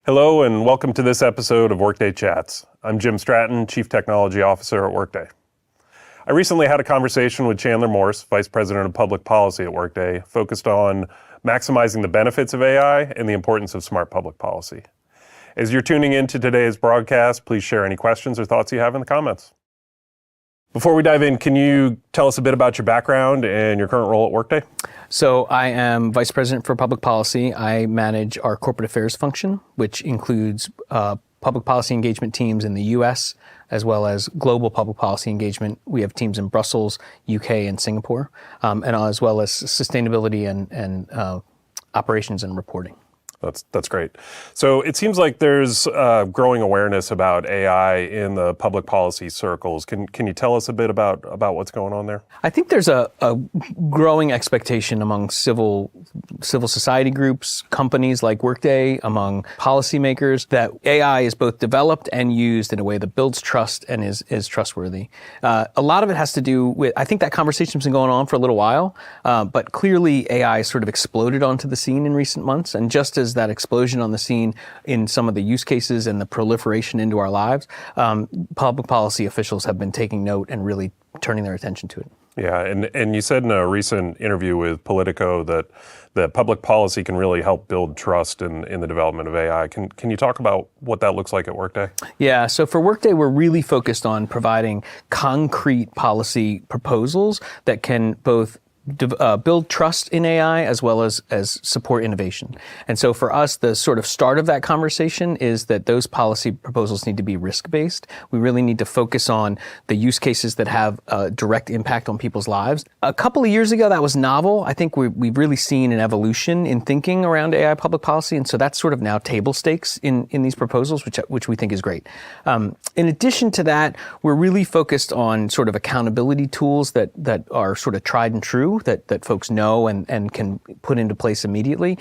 Hello and welcome to this episode of Workday Chats. I'm Jim Stratton, Chief Technology Officer at Workday. I recently had a conversation with Chandler Morse, Vice President of Public Policy at Workday, focused on maximizing the benefits of AI and the importance of smart public policy. As you're tuning into today's broadcast, please share any questions or thoughts you have in the comments. Before we dive in, can you tell us a bit about your background and your current role at Workday? So I am Vice President for Public Policy. I manage our corporate affairs function, which includes public policy engagement teams in the US, as well as global public policy engagement. We have teams in Brussels, UK, and Singapore, and as well as sustainability and operations and reporting. That's great. So it seems like there's growing awareness about AI in the public policy circles. Can you tell us a bit about what's going on there? I think there's a growing expectation among civil society groups, companies like Workday, among policymakers, that AI is both developed and used in a way that builds trust and is trustworthy. A lot of it has to do with, I think that conversation's been going on for a little while, but clearly AI sort of exploded onto the scene in recent months, and just as that explosion on the scene in some of the use cases and the proliferation into our lives, public policy officials have been taking note and really turning their attention to it. Yeah, and you said in a recent interview with Politico that public policy can really help build trust in the development of AI. Can you talk about what that looks like at Workday? Yeah, so for Workday, we're really focused on providing concrete policy proposals that can both build trust in AI as well as support innovation. And so for us, the sort of start of that conversation is that those policy proposals need to be risk-based. We really need to focus on the use cases that have a direct impact on people's lives. A couple of years ago, that was novel. I think we've really seen an evolution in thinking around AI public policy. And so that's sort of now table stakes in these proposals, which we think is great. In addition to that, we're really focused on sort of accountability tools that are sort of tried and true, that folks know and can put into place immediately.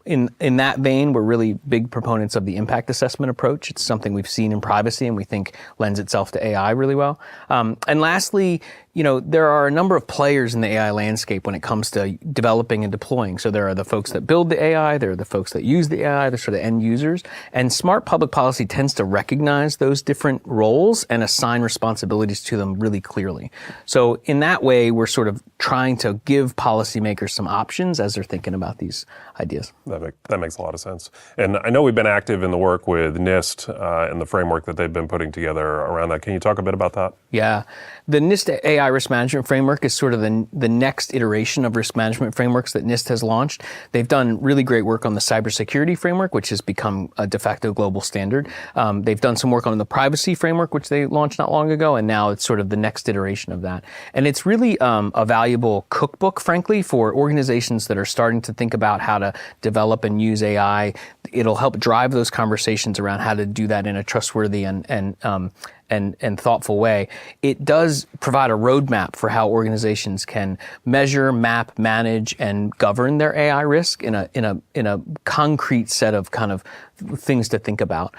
In that vein, we're really big proponents of the impact assessment approach. It's something we've seen in privacy and we think lends itself to AI really well. And lastly, there are a number of players in the AI landscape when it comes to developing and deploying. So there are the folks that build the AI, there are the folks that use the AI, the sort of end users. And smart public policy tends to recognize those different roles and assign responsibilities to them really clearly. So in that way, we're sort of trying to give policymakers some options as they're thinking about these ideas. That makes a lot of sense. And I know we've been active in the work with NIST and the framework that they've been putting together around that. Can you talk a bit about that? Yeah. The NIST AI risk management framework is sort of the next iteration of risk management frameworks that NIST has launched. They've done really great work on the cybersecurity framework, which has become a de facto global standard. They've done some work on the privacy framework, which they launched not long ago, and now it's sort of the next iteration of that. And it's really a valuable cookbook, frankly, for organizations that are starting to think about how to develop and use AI. It'll help drive those conversations around how to do that in a trustworthy and thoughtful way. It does provide a roadmap for how organizations can measure, map, manage, and govern their AI risk in a concrete set of kind of things to think about.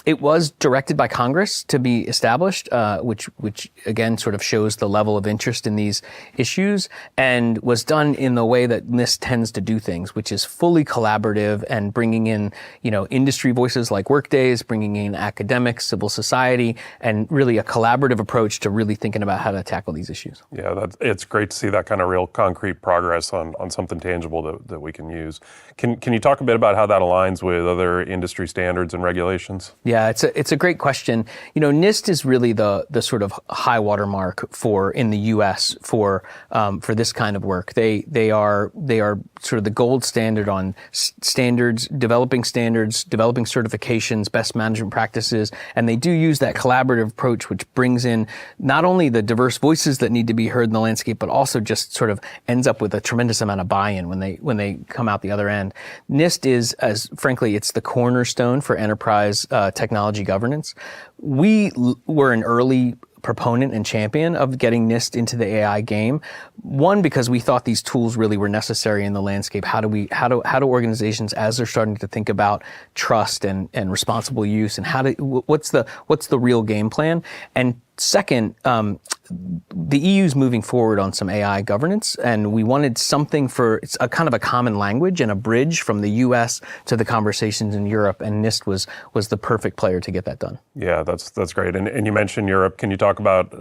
It was directed by Congress to be established, which again sort of shows the level of interest in these issues, and was done in the way that NIST tends to do things, which is fully collaborative and bringing in industry voices like Workday's, bringing in academics, civil society, and really a collaborative approach to really thinking about how to tackle these issues. Yeah, it's great to see that kind of real concrete progress on something tangible that we can use. Can you talk a bit about how that aligns with other industry standards and regulations? Yeah, it's a great question. NIST is really the sort of high water mark in the U.S. for this kind of work. They are sort of the gold standard on standards, developing certifications, best management practices, and they do use that collaborative approach, which brings in not only the diverse voices that need to be heard in the landscape, but also just sort of ends up with a tremendous amount of buy-in when they come out the other end. NIST is, frankly, it's the cornerstone for enterprise technology governance. We were an early proponent and champion of getting NIST into the AI game. One, because we thought these tools really were necessary in the landscape. How do organizations, as they're starting to think about trust and responsible use, and what's the real game plan? And Second, the EU is moving forward on some AI governance, and we wanted something for it's a kind of a common language and a bridge from the U.S. to the conversations in Europe, and NIST was the perfect player to get that done. Yeah, that's great. And you mentioned Europe. Can you talk about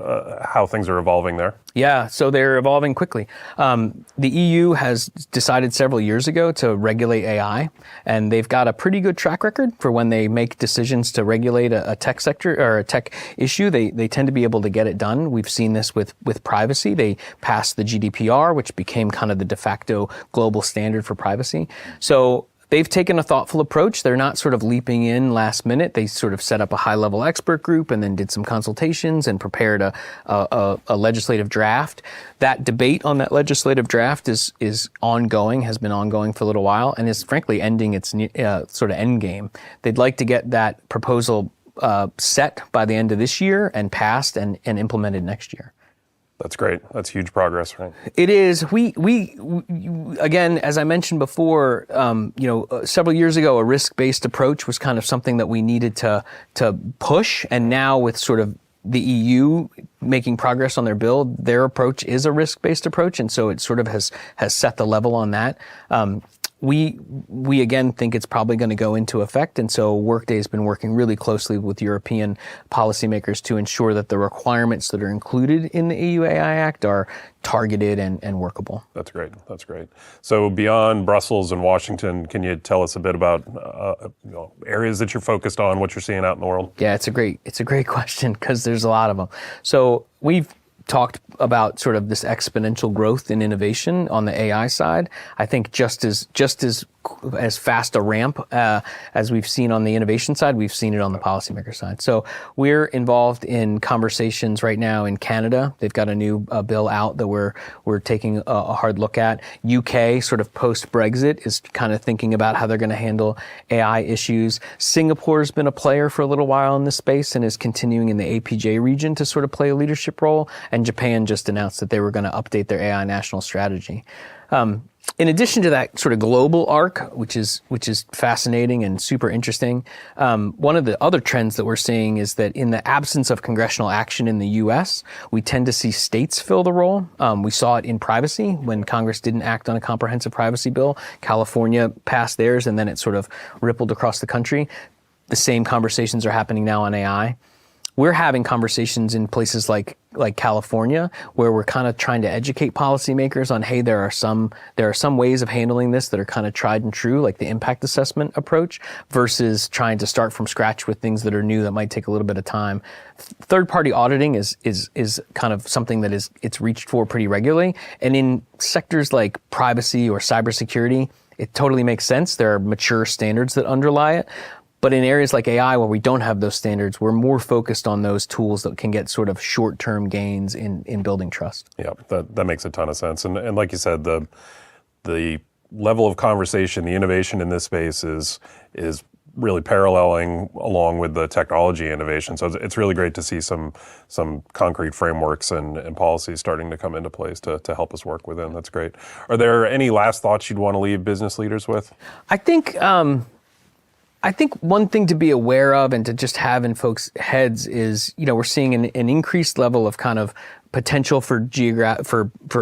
how things are evolving there? Yeah, so they're evolving quickly. The EU has decided several years ago to regulate AI, and they've got a pretty good track record for when they make decisions to regulate a tech sector or a tech issue. They tend to be able to get it done. We've seen this with privacy. They passed the GDPR, which became kind of the de facto global standard for privacy. So they've taken a thoughtful approach. They're not sort of leaping in last minute. They sort of set up a high-level expert group and then did some consultations and prepared a legislative draft. That debate on that legislative draft is ongoing, has been ongoing for a little while, and is frankly ending its sort of end game. They'd like to get that proposal set by the end of this year and passed and implemented next year. That's great. That's huge progress, right? It is. We again, as I mentioned before, several years ago, a risk-based approach was kind of something that we needed to push, and now with sort of the EU making progress on their bill, their approach is a risk-based approach, and so it sort of has set the level on that. We again think it's probably going to go into effect, and so Workday has been working really closely with European policymakers to ensure that the requirements that are included in the EU AI Act are targeted and workable. That's great. So beyond Brussels and Washington, can you tell us a bit about areas that you're focused on, what you're seeing out in the world? Yeah, it's a great question because there's a lot of them. So we've talked about sort of this exponential growth in innovation on the AI side. I think just as fast a ramp as we've seen on the innovation side, we've seen it on the policymaker side. So we're involved in conversations right now in Canada. They've got a new bill out that we're taking a hard look at. UK, sort of post-Brexit, is kind of thinking about how they're going to handle AI issues. Singapore's been a player for a little while in this space and is continuing in the APJ region to sort of play a leadership role. And Japan just announced that they were going to update their AI national strategy. In addition to that sort of global arc, which is fascinating and super interesting, one of the other trends that we're seeing is that in the absence of congressional action in the U.S., we tend to see states fill the role. We saw it in privacy when Congress didn't act on a comprehensive privacy bill. California passed theirs, and then it sort of rippled across the country. The same conversations are happening now on AI. We're having conversations in places like California, where we're kind of trying to educate policymakers on, hey, there are some ways of handling this that are kind of tried and true, like the impact assessment approach, versus trying to start from scratch with things that are new that might take a little bit of time. Third-party auditing is kind of something that it's reached for pretty regularly, and in sectors like privacy or cybersecurity, it totally makes sense. There are mature standards that underlie it. But in areas like AI, where we don't have those standards, we're more focused on those tools that can get sort of short-term gains in building trust. Yeah, that makes a ton of sense. And like you said, the level of conversation, the innovation in this space is really paralleling along with the technology innovation. So it's really great to see some concrete frameworks and policies starting to come into place to help us work within. That's great. Are there any last thoughts you'd want to leave business leaders with? I think one thing to be aware of and to just have in folks' heads is, we're seeing an increased level of kind of potential for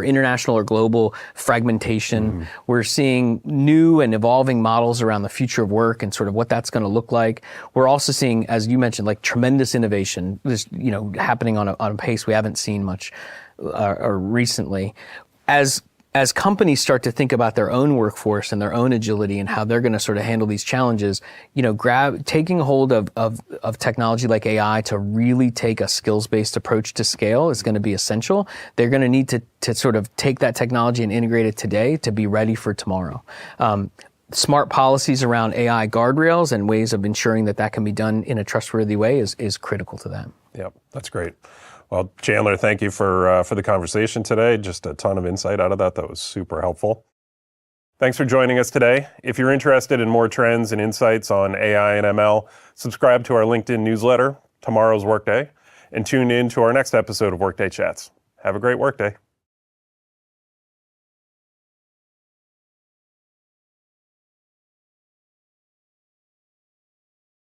international or global fragmentation. Mm-hmm. We're seeing new and evolving models around the future of work and sort of what that's going to look like. We're also seeing, as you mentioned, like tremendous innovation, this, happening on a pace we haven't seen much or recently. As companies start to think about their own workforce and their own agility and how they're going to sort of handle these challenges, taking hold of technology like AI to really take a skills-based approach to scale is going to be essential. They're going to need to sort of take that technology and integrate it today to be ready for tomorrow. Smart policies around AI guardrails and ways of ensuring that can be done in a trustworthy way is critical to that. Yep, that's great. Well, Chandler, thank you for the conversation today. Just a ton of insight out of that. That was super helpful. Thanks for joining us today. If you're interested in more trends and insights on AI and ML, subscribe to our LinkedIn newsletter, Tomorrow's Workday, and tune in to our next episode of Workday Chats. Have a great workday.